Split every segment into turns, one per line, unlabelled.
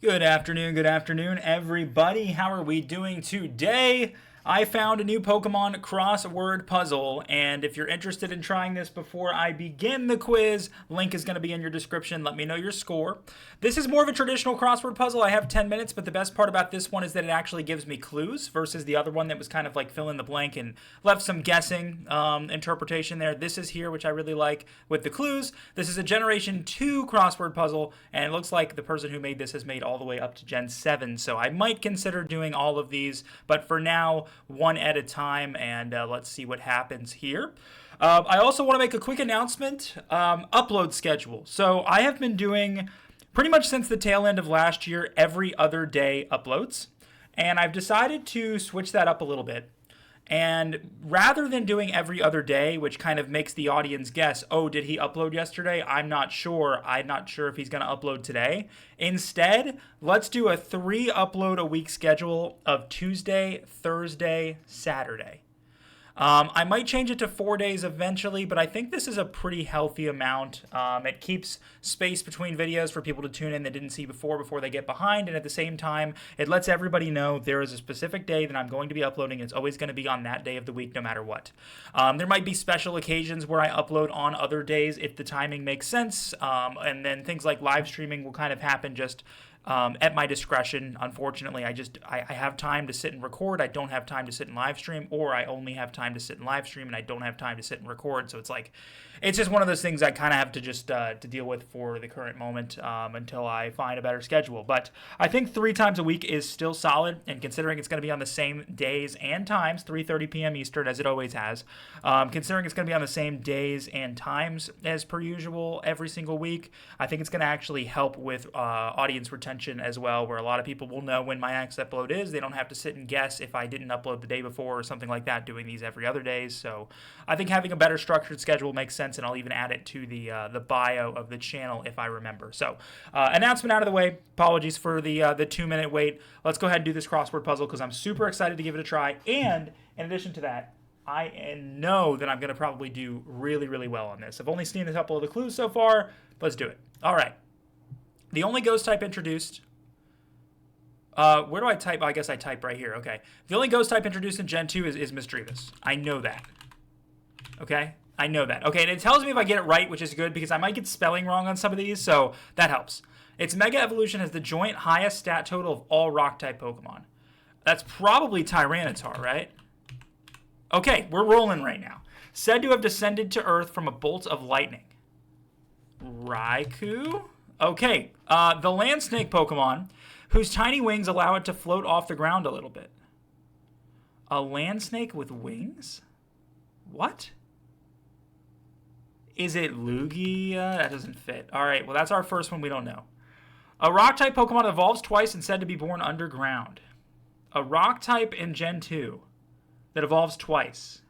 Good afternoon, everybody. How are we doing today? I found a new Pokemon Crossword Puzzle, and if you're interested in trying this before I begin the quiz, link is going to be in your description. Let me know your score. This is more of a traditional crossword puzzle. I have 10 minutes, but the best part about this one is that it actually gives me clues versus the other one that was kind of like fill in the blank and left some guessing interpretation there. This is here, which I really like with the clues. This is a Generation 2 crossword puzzle, and it looks like the person who made this has made all the way up to Gen 7, so I might consider doing all of these, but for now, one at a time, and let's see what happens here. I also want to make a quick announcement, upload schedule. So I have been doing, pretty much since the tail end of last year, every other day uploads, and I've decided to switch that up a little bit. And rather than doing every other day, which kind of makes the audience guess, oh, did he upload yesterday? I'm not sure. I'm not sure if he's going to upload today. Instead, let's do a 3 upload a week schedule of Tuesday, Thursday, Saturday. I might change it to 4 days eventually, but I think this is a pretty healthy amount. It keeps space between videos for people to tune in that didn't see before they get behind, and at the same time, it lets everybody know there is a specific day that I'm going to be uploading. It's always going to be on that day of the week, no matter what. There might be special occasions where I upload on other days if the timing makes sense, and then things like live streaming will kind of happen just at my discretion. Unfortunately, I have time to sit and record. I don't have time to sit and live stream, or I only have time to sit and live stream and I don't have time to sit and record. So it's just one of those things I kind of have to just to deal with for the current moment until I find a better schedule. But I think 3 times a week is still solid, and considering it's going to be on the same days and times, 3:30 p.m. Eastern, as it always has, considering it's going to be on the same days and times as per usual every single week, I think it's going to actually help with audience retention as well, where a lot of people will know when my next upload is. They don't have to sit and guess if I didn't upload the day before or something like that, doing these every other day. So I think having a better structured schedule makes sense, and I'll even add it to the bio of the channel if I remember. So announcement out of the way. Apologies for the 2-minute wait. Let's go ahead and do this crossword puzzle because I'm super excited to give it a try. And in addition to that, I know that I'm going to probably do really, really well on this. I've only seen a couple of the clues so far. Let's do it. All right. The only ghost type introduced... where do I type? I guess I type right here. Okay. The only ghost type introduced in Gen 2 is Misdreavus. I know that. Okay? I know that. Okay, and it tells me if I get it right, which is good, because I might get spelling wrong on some of these, so that helps. Its Mega Evolution has the joint highest stat total of all Rock-type Pokemon. That's probably Tyranitar, right? Okay, we're rolling right now. Said to have descended to Earth from a bolt of lightning. Raikou? Okay, the land snake Pokemon, whose tiny wings allow it to float off the ground a little bit. A land snake with wings? What? Is it Lugia? That doesn't fit. All right, well, that's our first one we don't know. A rock-type Pokemon evolves twice and said to be born underground. A rock-type in Gen 2 that evolves twice.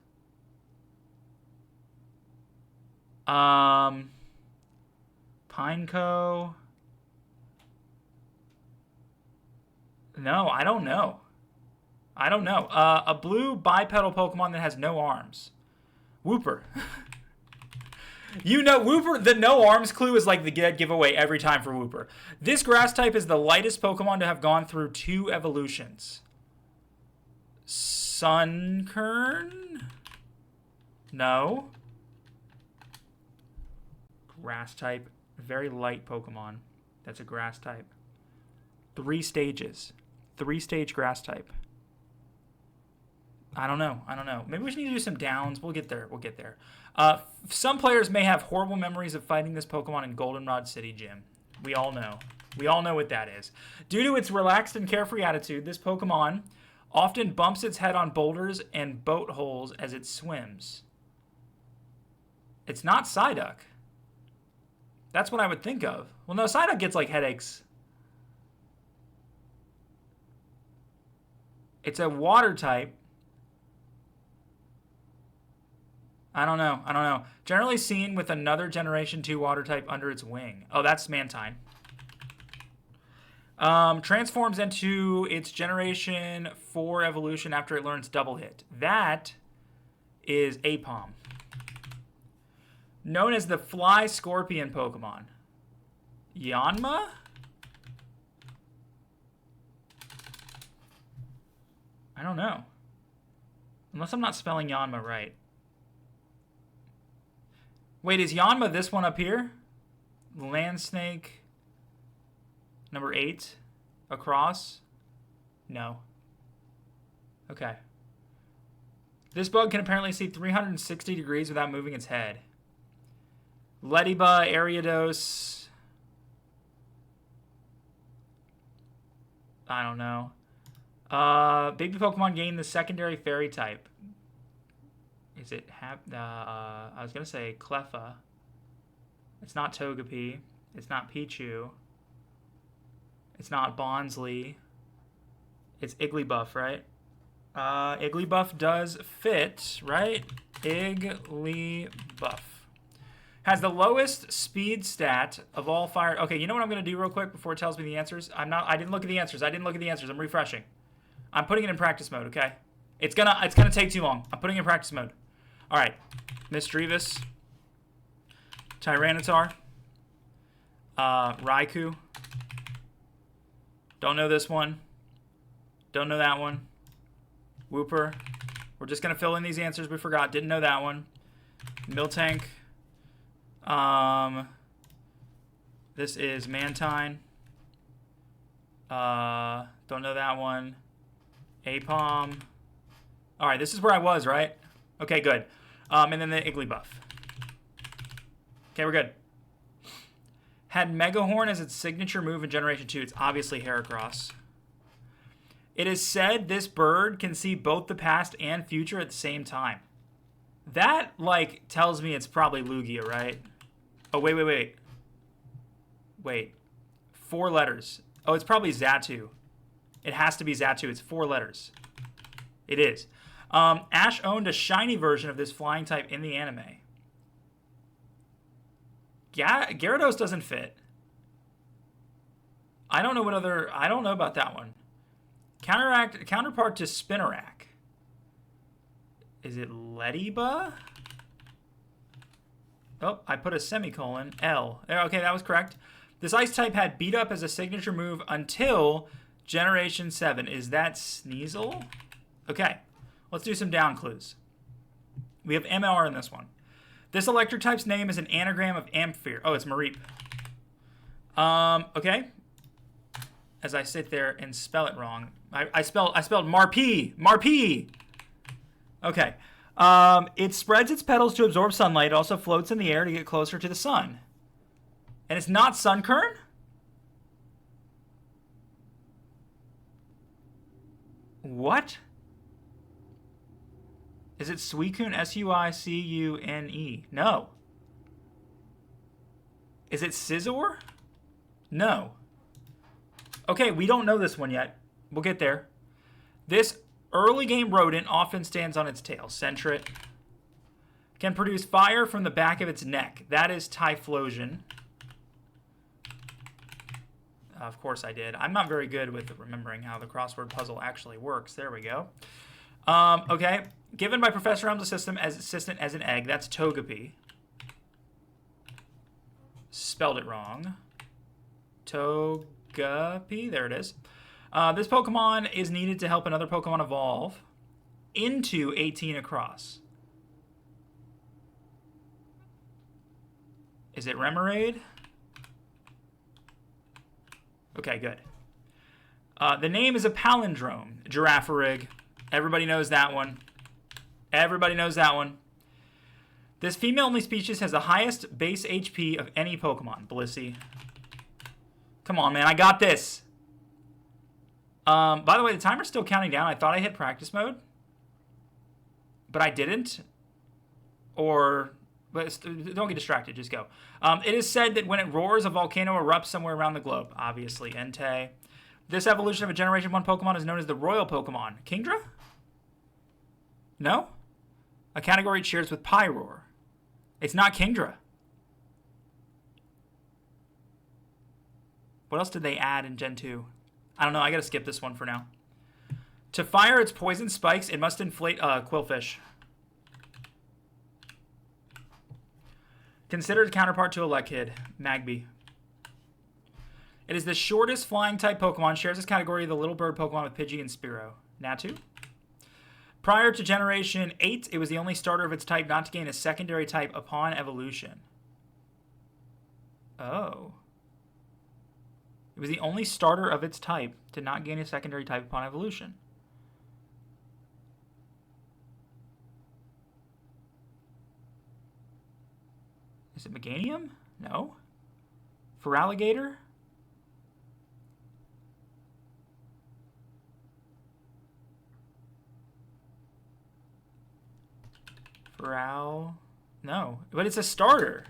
Pineco. No, I don't know. A blue bipedal Pokemon that has no arms. Wooper. You know, Wooper, the no arms clue is like the giveaway every time for Wooper. This grass type is the lightest Pokemon to have gone through 2 evolutions. Sunkern? No. Grass type. Very light Pokemon. That's a grass type. 3 stages. 3-stage grass type. I don't know. Maybe we should need to do some downs. We'll get there. Some players may have horrible memories of fighting this Pokemon in Goldenrod City Gym. We all know. We all know what that is. Due to its relaxed and carefree attitude, this Pokemon often bumps its head on boulders and boat holes as it swims. It's not Psyduck. That's what I would think of. Well, no, Psyduck gets like headaches. It's a water type. I don't know. Generally seen with another Generation 2 water type under its wing. Oh, that's Mantine. Transforms into its Generation 4 evolution after it learns Double Hit. That is Apom. Known as the Fly Scorpion Pokemon. Yanma? I don't know. Unless I'm not spelling Yanma right. Wait, is Yanma this one up here? Land snake. Number 8. Across. No. Okay. This bug can apparently see 360 degrees without moving its head. Lediba, Ariados. I don't know. Baby Pokemon gain the secondary fairy type. Is it I was gonna say Cleffa. It's not Togepi. It's not Pichu. It's not Bonsly. It's Igglybuff, right? Igglybuff does fit, right? Igglybuff. Has the lowest speed stat of all fire. Okay, you know what I'm gonna do real quick before it tells me the answers? I didn't look at the answers. I'm refreshing. I'm putting it in practice mode, okay? It's gonna take too long. I'm putting it in practice mode. Alright. Misdreavus. Tyranitar. Raikou. Don't know this one. Don't know that one. Wooper. We're just gonna fill in these answers we forgot. Didn't know that one. Miltank. This is Mantine. Don't know that one. Apom. Alright, this is where I was, right? Okay, good. And then the Igglybuff. Okay, we're good. Had Megahorn as its signature move in Generation 2. It's obviously Heracross. It is said this bird can see both the past and future at the same time. That, like, tells me it's probably Lugia, right? Oh, wait. Wait. 4 letters. Oh, it's probably Xatu. It has to be Xatu. It's 4 letters. It is. Ash owned a shiny version of this flying type in the anime. Gyarados doesn't fit. I don't know about that one. Counterpart to Spinarak. Is it Lediba? Oh, I put a semicolon. L. Okay, that was correct. This ice type had Beat Up as a signature move until Generation 7. Is that Sneasel? Okay, let's do some down clues. We have MR in this one. This electric type's name is an anagram of Amphere. Oh, it's Mareep. Okay. As I sit there and spell it wrong. I spelled Marpee. Marpee! Okay. It spreads its petals to absorb sunlight. It also floats in the air to get closer to the sun. And it's not Sunkern? What? Is it Suicune? Suicune? No. Is it Scizor? No. Okay, we don't know this one yet. We'll get there. This early game rodent often stands on its tail. Sentret. Can produce fire from the back of its neck. That is Typhlosion. Of course I did. I'm not very good with remembering how the crossword puzzle actually works. There we go. Okay. Given by Professor Helm's assistant as an egg. That's Togepi. Spelled it wrong. Togepi. There it is. This Pokemon is needed to help another Pokemon evolve into 18 across. Is it Remoraid? Okay, good. The name is a palindrome. Girafarig. Everybody knows that one. Everybody knows that one. This female-only species has the highest base HP of any Pokemon. Blissey. Come on, man. I got this. By the way, the timer's still counting down. I thought I hit practice mode. But I didn't. But don't get distracted. Just go. It is said that when it roars, a volcano erupts somewhere around the globe. Obviously, Entei. This evolution of a Generation 1 Pokemon is known as the Royal Pokemon. Kingdra? No? A category it shares with Pyroar. It's not Kingdra. What else did they add in Gen 2? I don't know. I gotta skip this one for now. To fire its poison spikes, it must inflate Quillfish. Considered a counterpart to Elekid. Magby. It is the shortest flying type Pokemon. Shares this category of the little bird Pokemon with Pidgey and Spearow. Natu? Prior to Generation 8, it was the only starter of its type not to gain a secondary type upon evolution. Oh. It was the only starter of its type to not gain a secondary type upon evolution. Is it Meganium? No. Feraligatr? No. But it's a starter.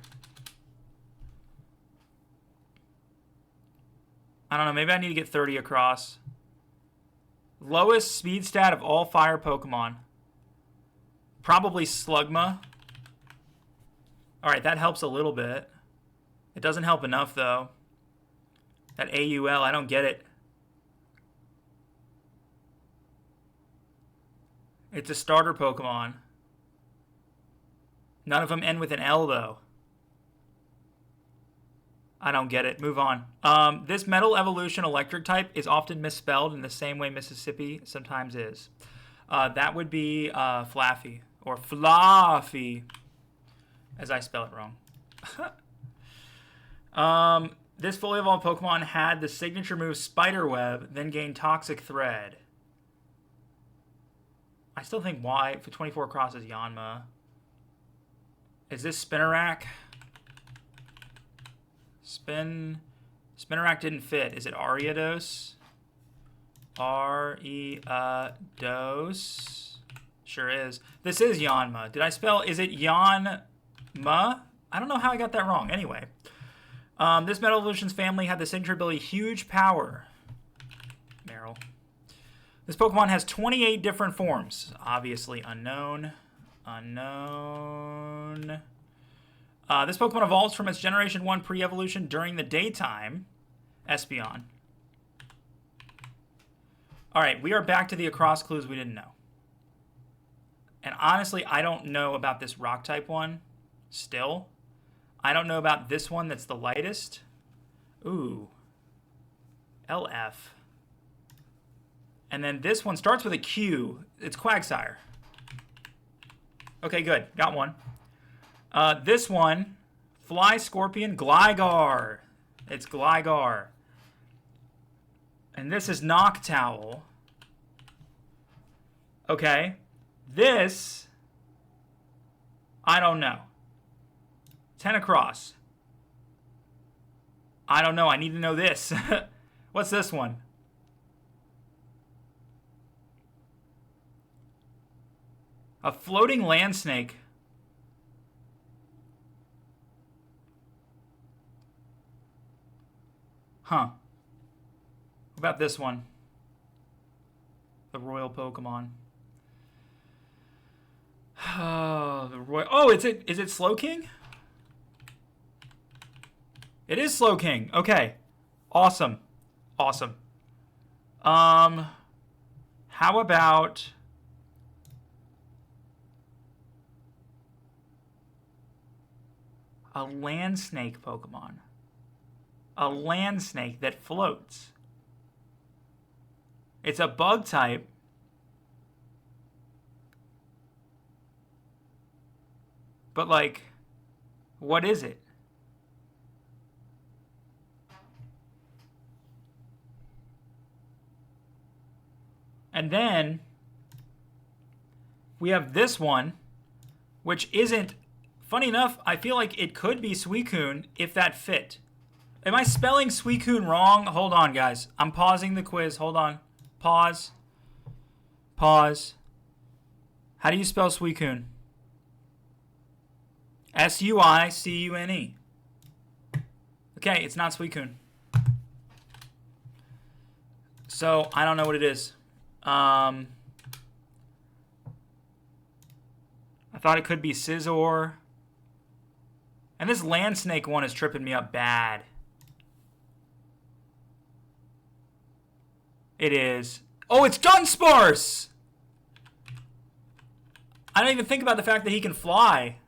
I don't know. Maybe I need to get 30 across. Lowest speed stat of all fire Pokemon. Probably Slugma. Alright, that helps a little bit. It doesn't help enough, though. That AUL, I don't get it. It's a starter Pokemon. None of them end with an L, though. I don't get it. Move on. This Metal Evolution Electric type is often misspelled in the same way Mississippi sometimes is. That would be Flaffy. Or Fluffy, as I spell it wrong. This fully evolved Pokemon had the signature move Spiderweb, then gained Toxic Thread. I still think Y for 24 crosses Yanma. Is this Spinarak? Spinarak didn't fit. Is it Ariados? Ariados. Sure is. This is Yanma. Did I spell? Is it Yanma? I don't know how I got that wrong. Anyway. This Metal Evolutions family had the signature ability Huge Power. Meryl. This Pokemon has 28 different forms. Obviously unknown. Unknown. This Pokemon evolves from its Generation 1 pre-evolution during the daytime. Espeon. Alright, we are back to the across clues we didn't know. And honestly, I don't know about this rock type one. Still. I don't know about this one that's the lightest. Ooh. LF. And then this one starts with a Q. It's Quagsire. Okay, good. Got one. This one, Fly Scorpion Gligar. It's Gligar. And this is Noctowl. Okay. This, I don't know. 10 across. I don't know. I need to know this. What's this one? A floating land snake. Huh. What about this one? The Royal Pokemon. Oh, the Royal. Oh, is it Slowking? It is Slowking. Okay. Awesome. Awesome. How about a land snake Pokemon? A land snake that floats. It's a bug type. But, like, what is it? And then we have this one, which isn't... Funny enough, I feel like it could be Suicune if that fit. Am I spelling Suicune wrong? Hold on, guys. I'm pausing the quiz. Hold on. Pause. Pause. How do you spell Suicune? S-U-I-C-U-N-E. Okay, it's not Suicune. So, I don't know what it is. I thought it could be Scizor. And this land snake one is tripping me up bad. It is. Oh, it's Dunsparce! I don't even think about the fact that he can fly.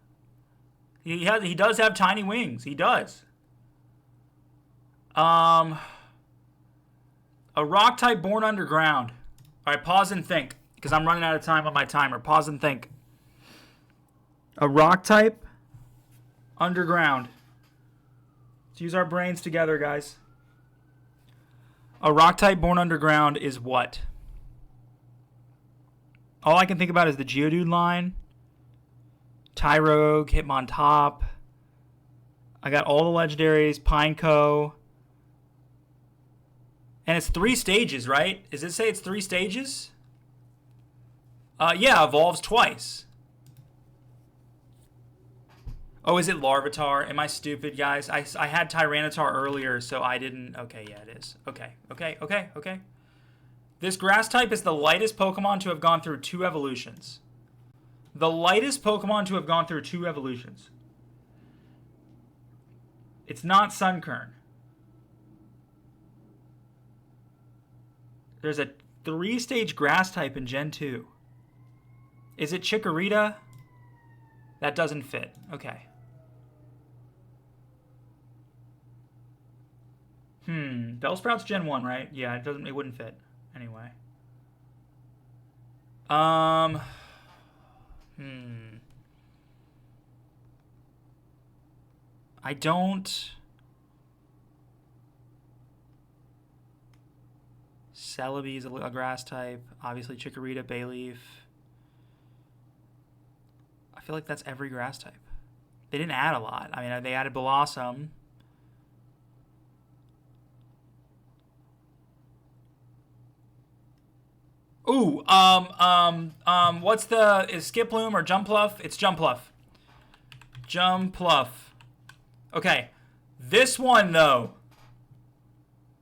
He does have tiny wings. He does. A rock type born underground. All right, pause and think. because I'm running out of time on my timer. Pause and think. A rock type, underground. Let's use our brains together, guys. A rock type born underground is what? All I can think about is the Geodude line. Tyrogue, Hitmontop. I got all the legendaries, Pineco. And it's 3 stages, right? Does it say it's 3 stages? Yeah, evolves twice. Oh, is it Larvitar? Am I stupid, guys? I had Tyranitar earlier, so I didn't... Okay, yeah, it is. Okay. This grass type is the lightest Pokemon to have gone through 2 evolutions. The lightest Pokemon to have gone through 2 evolutions. It's not Sunkern. There's a 3-stage grass type in Gen 2. Is it Chikorita? That doesn't fit. Okay. Bellsprout's Gen 1, right? Yeah, it wouldn't fit. Anyway. I don't... Celebi is a grass type. Obviously, Chikorita, Bayleaf. I feel like that's every grass type. They didn't add a lot. I mean, they added Blossom. Ooh, what's is Skiploom or Jumpluff? It's Jumpluff. Jumpluff. Okay. This one, though.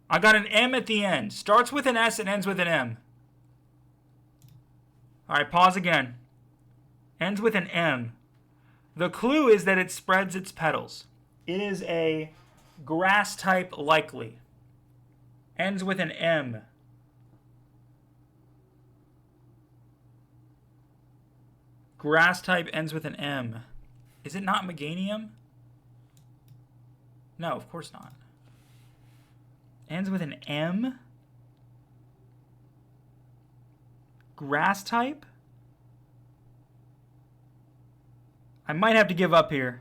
I got an M at the end. Starts with an S and ends with an M. Alright, pause again. Ends with an M. The clue is that it spreads its petals. It is a grass type likely. Ends with an M. Grass type ends with an M. Is it not Meganium? No, of course not. Ends with an M? Grass type? I might have to give up here.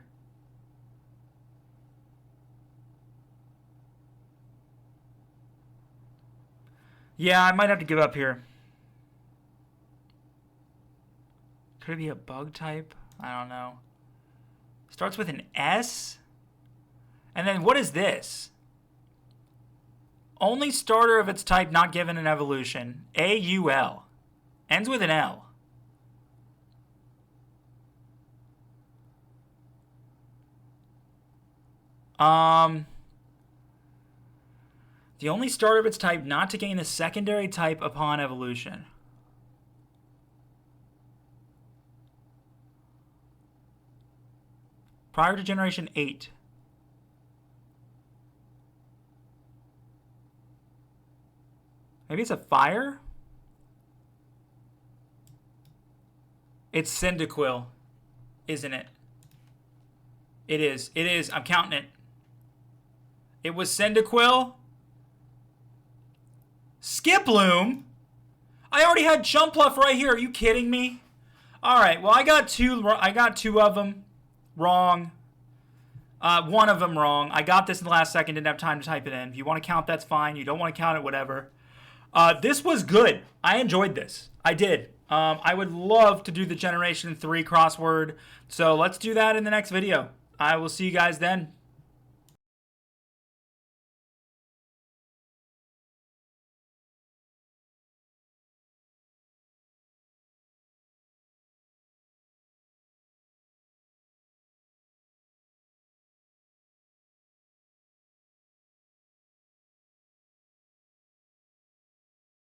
Yeah, I might have to give up here. Could it be a bug type? I don't know. Starts with an S? And then what is this? Only starter of its type not given an evolution. AUL. Ends with an L. The only starter of its type not to gain a secondary type upon evolution. Prior to Generation 8. Maybe it's a fire? It's Cyndaquil, isn't it? It is. It is. I'm counting it. It was Cyndaquil. Skiploom? I already had Jumpluff right here. Are you kidding me? All right. Well, I got two of them wrong. One of them wrong. I got this in the last second. Didn't have time to type it in. If you want to count, that's fine. You don't want to count it, whatever. This was good. I enjoyed this. I did. I would love to do the Generation 3 crossword. So let's do that in the next video. I will see you guys then.